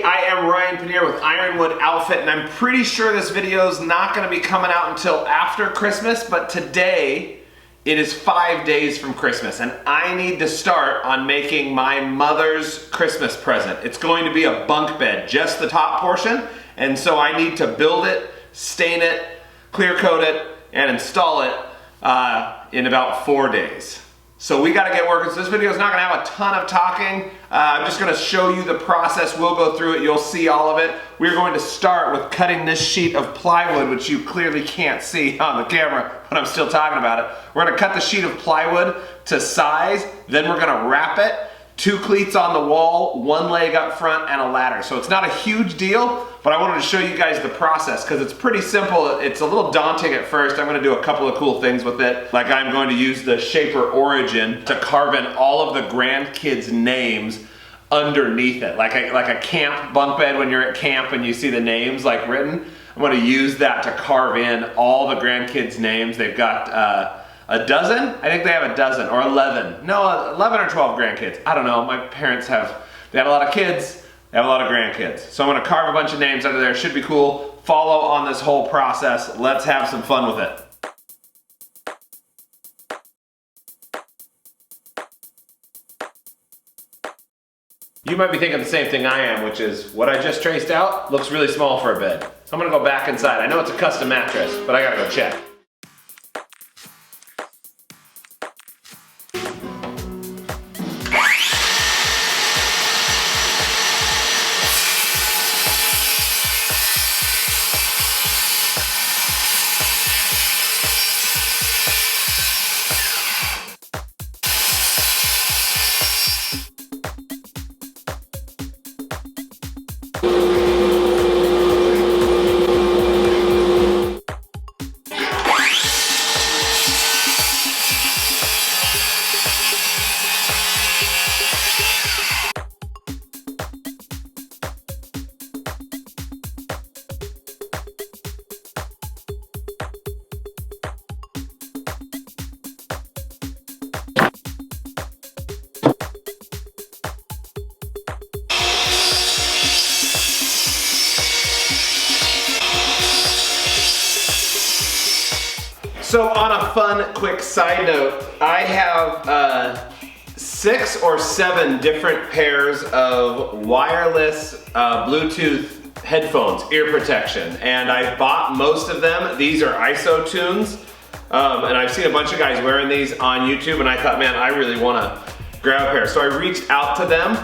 I am Ryan Pannier with Ironwood Outfit, and I'm pretty sure this video is not going to be coming out until after Christmas, but today it is 5 days from Christmas, and I need to start on making my mother's Christmas present. It's going to be a bunk bed, just the top portion, and so I need to build it, stain it, clear coat it, and install it in about 4 days. So we gotta get working. So this video is not gonna have a ton of talking. I'm just gonna show you the process. We'll go through it, you'll see all of it. We're going to start with cutting this sheet of plywood, which you clearly can't see on the camera, but I'm still talking about it. We're gonna cut the sheet of plywood to size, then we're gonna wrap it, 2 cleats on the wall, 1 leg up front, and a ladder. So it's not a huge deal, but I wanted to show you guys the process because it's pretty simple. It's a little daunting at first. I'm gonna do a couple of cool things with it. Like I'm going to use the Shaper Origin to carve in all of the grandkids' names underneath it. Like a camp bunk bed when you're at camp and you see the names like written. I'm gonna use that to carve in all the grandkids' names. They've got a dozen? I think they have a dozen, or 11. No, 11 or 12 grandkids. I don't know, my parents they had a lot of kids, they have a lot of grandkids. So I'm gonna carve a bunch of names under there, should be cool. Follow on this whole process, let's have some fun with it. You might be thinking the same thing I am, which is what I just traced out looks really small for a bed. I'm gonna go back inside. I know it's a custom mattress, but I gotta go check. So on a fun, quick side note, I have 6 or 7 different pairs of wireless Bluetooth headphones, ear protection, and I bought most of them. These are ISO tunes, and I've seen a bunch of guys wearing these on YouTube, and I thought, man, I really want to grab a pair. So I reached out to them,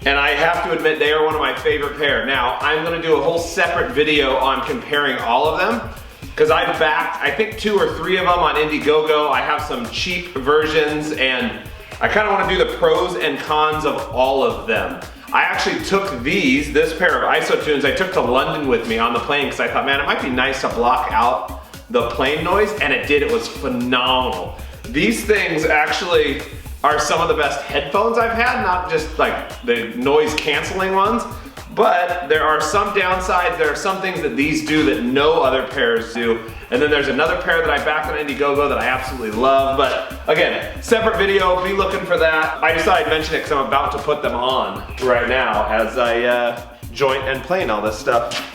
and I have to admit they are one of my favorite pair. Now, I'm going to do a whole separate video on comparing all of them, because I've backed, I think 2 or 3 of them on Indiegogo. I have some cheap versions, and I kind of want to do the pros and cons of all of them. I actually took this pair of ISO tunes, I took to London with me on the plane because I thought, man, it might be nice to block out the plane noise, and it did. It was phenomenal. These things actually are some of the best headphones I've had, not just like the noise canceling ones. But there are some downsides, there are some things that these do that no other pairs do. And then there's another pair that I backed on Indiegogo that I absolutely love. But again, separate video, be looking for that. I just thought I'd mention it because I'm about to put them on right now as I joint and plane all this stuff.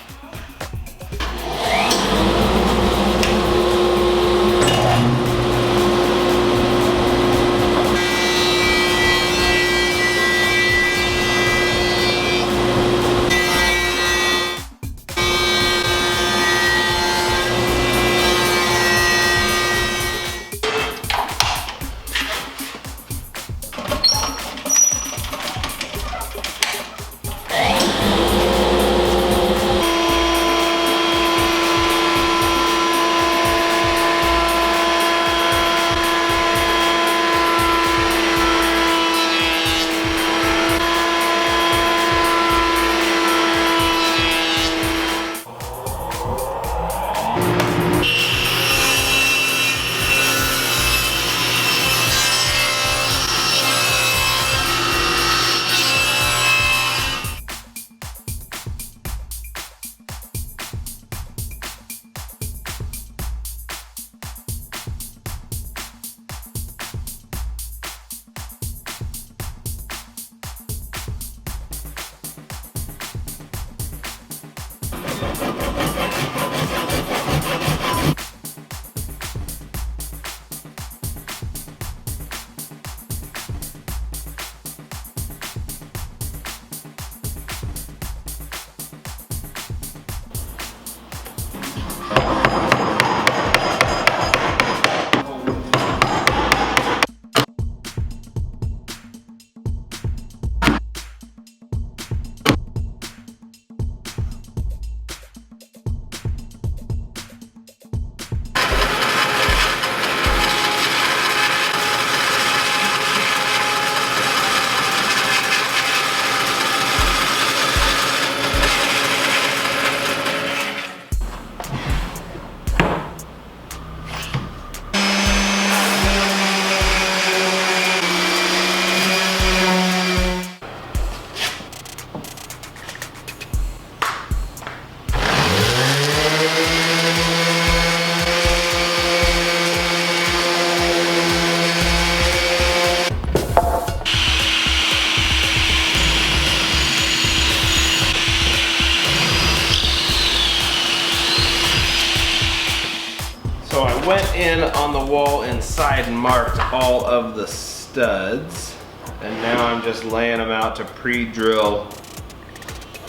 I went in on the wall inside and marked all of the studs. And now I'm just laying them out to pre-drill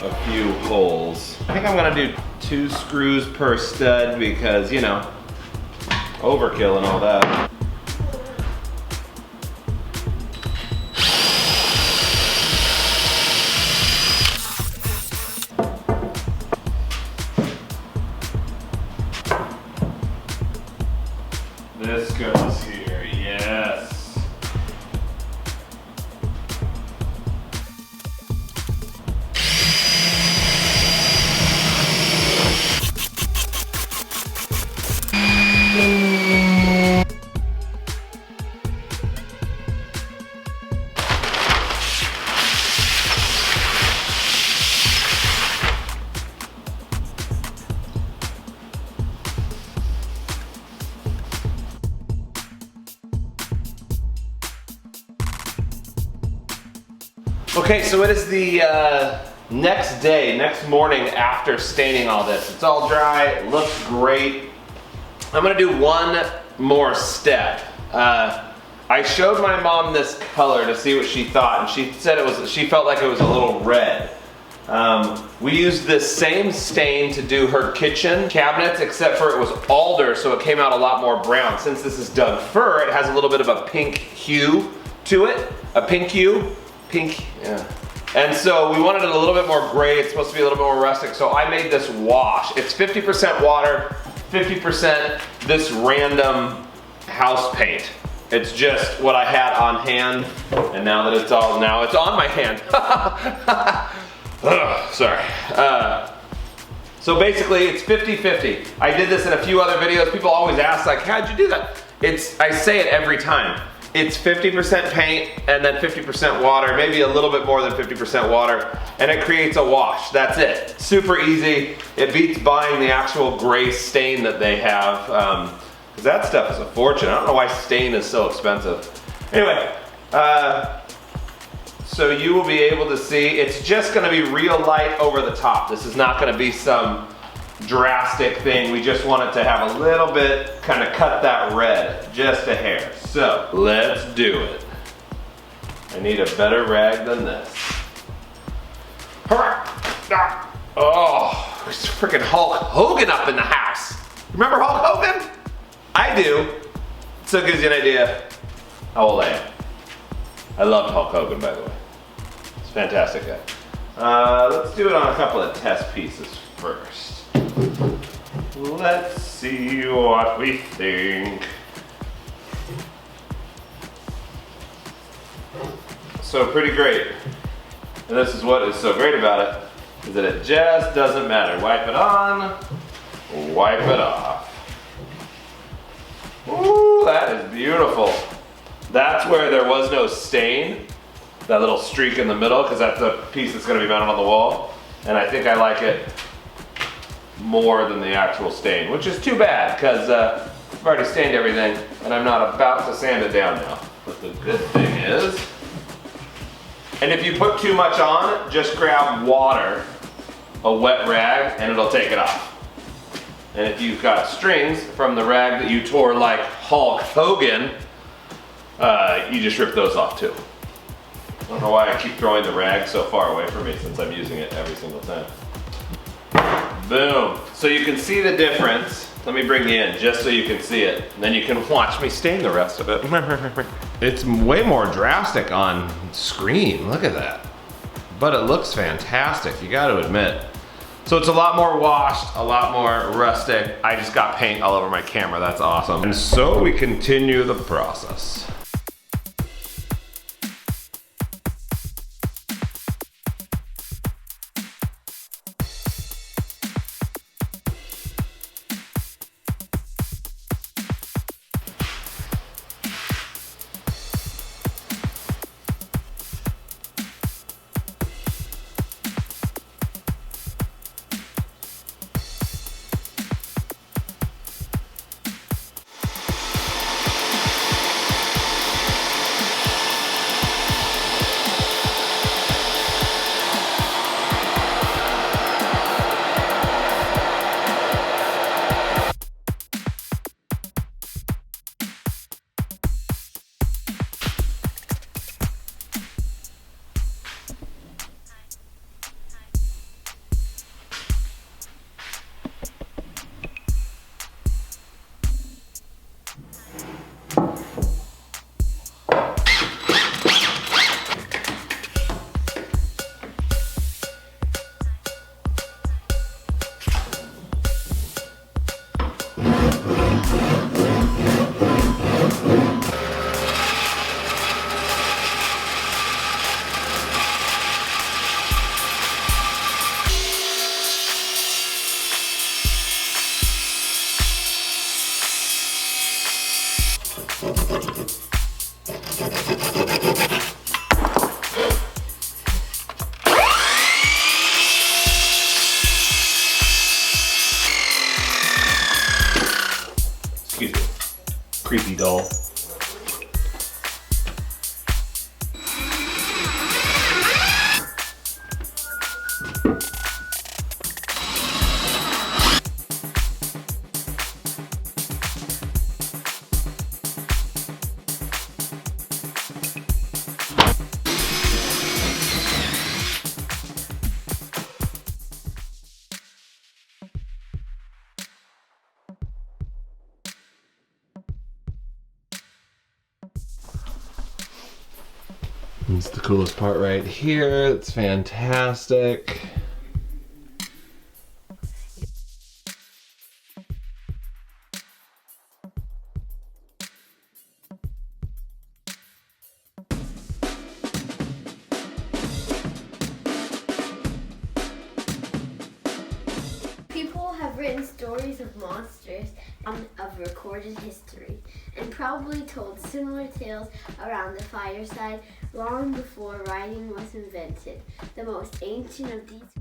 a few holes. I think I'm gonna do 2 screws per stud because, you know, overkill and all that. This goes here, yes. Okay, so it is the next morning after staining all this. It's all dry, it looks great. I'm gonna do one more step. I showed my mom this color to see what she thought, and she said she felt like it was a little red. We used this same stain to do her kitchen cabinets, except for it was alder, so it came out a lot more brown. Since this is Doug fir, it has a little bit of a pink hue to it, a pink hue. Pink, yeah. And so we wanted it a little bit more gray. It's supposed to be a little bit more rustic. So I made this wash. It's 50% water, 50% this random house paint. It's just what I had on hand. And now that it's on my hand. Ugh, sorry. So basically it's 50-50. I did this in a few other videos. People always ask like, how'd you do that? I say it every time. It's 50% paint and then 50% water, maybe a little bit more than 50% water, and it creates a wash. That's it. Super easy. It beats buying the actual gray stain that they have, because that stuff is a fortune. I don't know why stain is so expensive. Anyway, so you will be able to see, it's just gonna be real light over the top. This is not gonna be some drastic thing. We just want it to have a little bit, kind of cut that red, just a hair. So let's do it. I need a better rag than this. Oh, it's freaking Hulk Hogan up in the house. Remember Hulk Hogan? I do. So it gives you an idea how old I am. I loved Hulk Hogan, by the way. It's a fantastic guy. Let's do it on a couple of test pieces first. Let's see what we think. So pretty great. And this is what is so great about it, is that it just doesn't matter. Wipe it on, wipe it off. Ooh, that is beautiful. That's where there was no stain, that little streak in the middle, because that's the piece that's gonna be mounted on the wall. And I think I like it more than the actual stain, which is too bad, because I've already stained everything, and I'm not about to sand it down now. But the good thing is, and if you put too much on, just grab water, a wet rag, and it'll take it off. And if you've got strings from the rag that you tore like Hulk Hogan, you just rip those off too. I don't know why I keep throwing the rag so far away from me, since I'm using it every single time. Boom. So you can see the difference. Let me bring you in just so you can see it. And then you can watch me stain the rest of it. It's way more drastic on screen. Look at that. But it looks fantastic, you got to admit. So it's a lot more washed, a lot more rustic. I just got paint all over my camera. That's awesome. And so we continue the process. dull. It's the coolest part right here. It's fantastic. People have written stories of monsters of recorded history and probably told similar tales around the fireside long before writing was invented. The most ancient of these